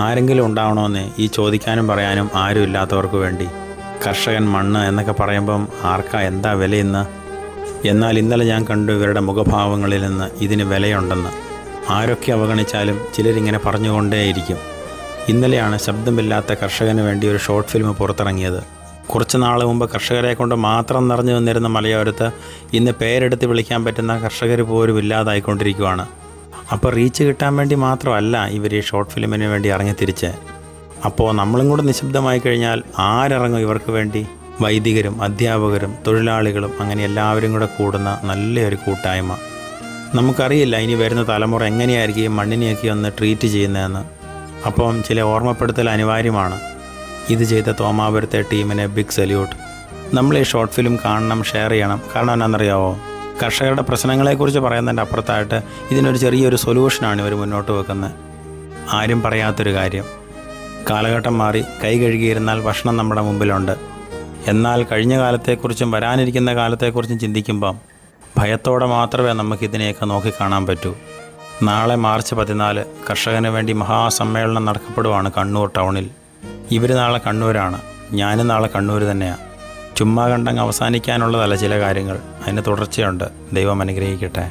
ആരെങ്കിലും ഉണ്ടാവണമെന്നേ ഈ ചോദിക്കാനും പറയാനും ആരും ഇല്ലാത്തവർക്ക് വേണ്ടി. കർഷകൻ, മണ്ണ് എന്നൊക്കെ പറയുമ്പം ആർക്കാ എന്താ വിലയിന്ന്? എന്നാൽ ഇന്നലെ ഞാൻ കണ്ടു ഇവരുടെ മുഖഭാവങ്ങളിൽ നിന്ന് ഇതിന് വിലയുണ്ടെന്ന്. ആരൊക്കെ അവഗണിച്ചാലും ചിലരിങ്ങനെ പറഞ്ഞുകൊണ്ടേയിരിക്കും. ഇന്നലെയാണ് ശബ്ദമില്ലാത്ത കർഷകന് വേണ്ടി ഒരു ഷോർട്ട് ഫിലിം പുറത്തിറങ്ങിയത്. കുറച്ച് നാൾ മുമ്പ് കർഷകരെ കൊണ്ട് മാത്രം നിറഞ്ഞു നിന്നിരുന്ന മലയോരത്ത് ഇന്ന് പേരെടുത്ത് വിളിക്കാൻ പറ്റുന്ന കർഷകർ പോലും ഇല്ലാതായിക്കൊണ്ടിരിക്കുകയാണ്. അപ്പോൾ റീച്ച് കിട്ടാൻ വേണ്ടി മാത്രമല്ല ഇവർ ഈ ഷോർട്ട് ഫിലിമിന് വേണ്ടി ഇറങ്ങിത്തിരിച്ച്. അപ്പോൾ നമ്മളും കൂടെ നിശബ്ദമായി കഴിഞ്ഞാൽ ആരിറങ്ങും ഇവർക്ക് വേണ്ടി? വൈദികരും അധ്യാപകരും തൊഴിലാളികളും അങ്ങനെ എല്ലാവരും കൂടെ കൂടുന്ന നല്ലൊരു കൂട്ടായ്മ. നമുക്കറിയില്ല ഇനി വരുന്ന തലമുറ എങ്ങനെയായിരിക്കും ഈ മണ്ണിനെയൊക്കെ ഒന്ന് ട്രീറ്റ് ചെയ്യുന്നതെന്ന്. അപ്പം ചില ഓർമ്മപ്പെടുത്തൽ അനിവാര്യമാണ്. ഇത് ചെയ്ത തോമാപുരത്തെ ടീമിനെ ബിഗ് സല്യൂട്ട്. നമ്മൾ ഈ ഷോർട്ട് ഫിലിം കാണണം, ഷെയർ ചെയ്യണം. കാരണം എന്നാണെന്നറിയാവോ? കർഷകരുടെ പ്രശ്നങ്ങളെക്കുറിച്ച് പറയുന്നതിൻ്റെ അപ്പുറത്തായിട്ട് ഇതിനൊരു ചെറിയൊരു സൊല്യൂഷനാണ് ഇവർ മുന്നോട്ട് വെക്കുന്നത്. ആരും പറയാത്തൊരു കാര്യം, കാലഘട്ടം മാറി കൈ കഴുകിയിരുന്നാൽ ഭക്ഷണം നമ്മുടെ മുമ്പിലുണ്ട്. എന്നാൽ കഴിഞ്ഞ കാലത്തെക്കുറിച്ചും വരാനിരിക്കുന്ന കാലത്തെക്കുറിച്ചും ചിന്തിക്കുമ്പം ഭയത്തോടെ മാത്രമേ നമുക്കിതിനെയൊക്കെ നോക്കിക്കാണാൻ പറ്റൂ. നാളെ മാർച്ച് 14 കർഷകന് വേണ്ടി മഹാസമ്മേളനം നടക്കപ്പെടുവാണ് കണ്ണൂർ ടൗണിൽ. ഇവർ നാളെ കണ്ണൂരാണ്, ഞാനും നാളെ കണ്ണൂർ തന്നെയാണ്. ചുമ്മാ കണ്ടങ്ങ് അവസാനിക്കാനുള്ളതല്ല ചില കാര്യങ്ങൾ, അതിന് തുടർച്ചയുണ്ട്. ദൈവം അനുഗ്രഹിക്കട്ടെ.